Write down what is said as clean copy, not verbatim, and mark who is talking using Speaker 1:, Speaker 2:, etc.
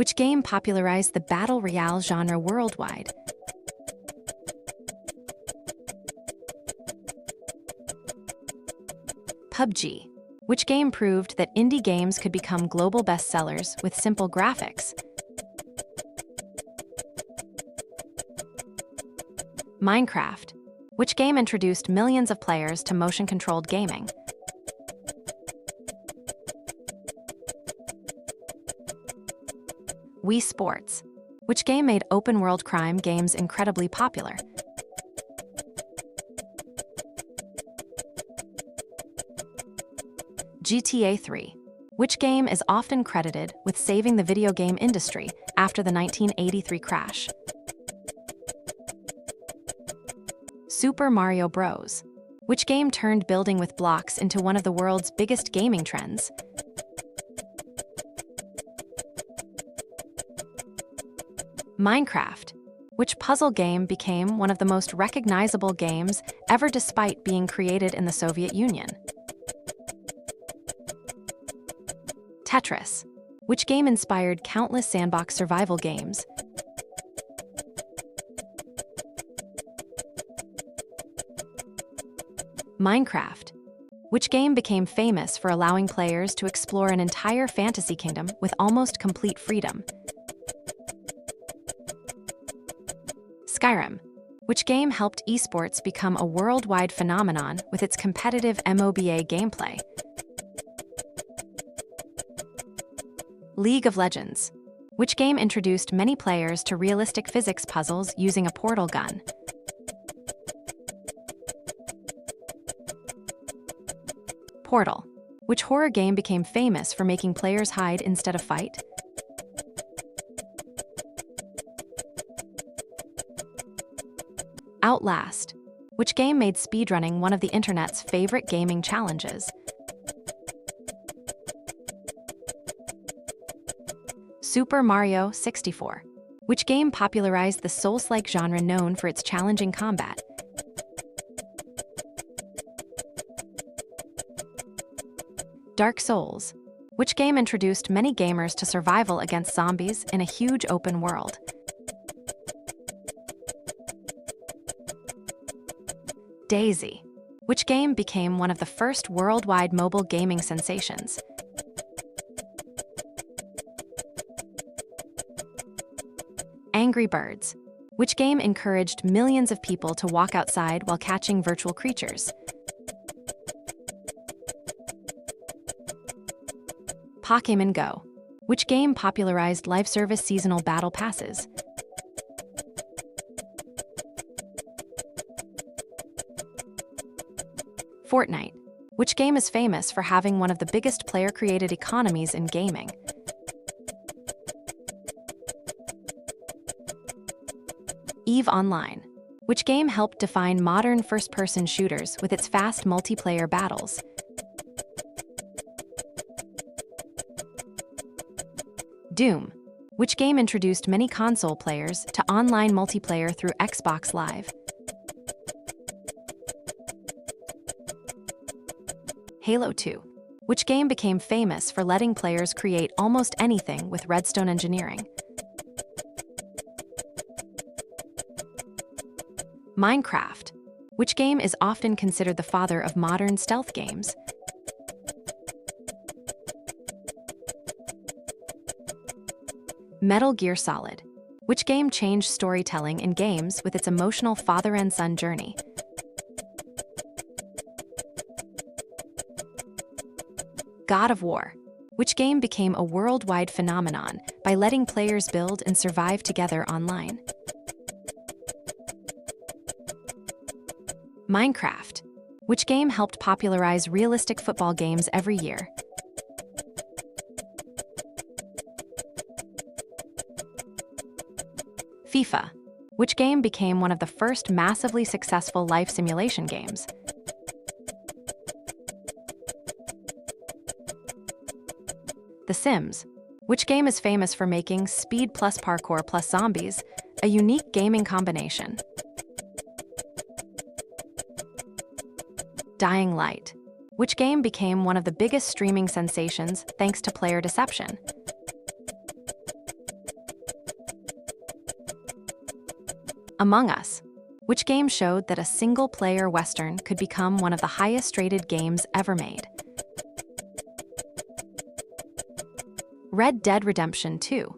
Speaker 1: Which game popularized the battle royale genre worldwide? PUBG. Which game proved that indie games could become global bestsellers with simple graphics? Minecraft. Which game introduced millions of players to motion-controlled gaming? Wii Sports. Which game made open-world crime games incredibly popular? GTA 3. Which game is often credited with saving the video game industry after the 1983 crash? Super Mario Bros. Which game turned building with blocks into one of the world's biggest gaming trends? Minecraft. Which puzzle game became one of the most recognizable games ever despite being created in the Soviet Union? Tetris. Which game inspired countless sandbox survival games? Minecraft. Which game became famous for allowing players to explore an entire fantasy kingdom with almost complete freedom? Skyrim. Which game helped esports become a worldwide phenomenon with its competitive MOBA gameplay? League of Legends. Which game introduced many players to realistic physics puzzles using a portal gun? Portal. Which horror game became famous for making players hide instead of fight? Outlast. Which game made speedrunning one of the internet's favorite gaming challenges? Super Mario 64. Which game popularized the Souls-like genre known for its challenging combat? Dark Souls. Which game introduced many gamers to survival against zombies in a huge open world? Daisy. Which game became one of the first worldwide mobile gaming sensations? Angry Birds. Which game encouraged millions of people to walk outside while catching virtual creatures? Pokémon GO. Which game popularized live service seasonal battle passes? Fortnite. Which game is famous for having one of the biggest player-created economies in gaming? EVE Online. Which game helped define modern first-person shooters with its fast multiplayer battles? Doom. Which game introduced many console players to online multiplayer through Xbox Live? Halo 2. Which game became famous for letting players create almost anything with redstone engineering? Minecraft. Which game is often considered the father of modern stealth games? Metal Gear Solid. Which game changed storytelling in games with its emotional father and son journey? God of War. Which game became a worldwide phenomenon by letting players build and survive together online? Minecraft. Which game helped popularize realistic football games every year? FIFA. Which game became one of the first massively successful life simulation games? The Sims. Which game is famous for making speed plus parkour plus zombies a unique gaming combination? Dying Light. Which game became one of the biggest streaming sensations thanks to player deception? Among Us, which game showed that a single-player Western could become one of the highest-rated games ever made. Red Dead Redemption 2,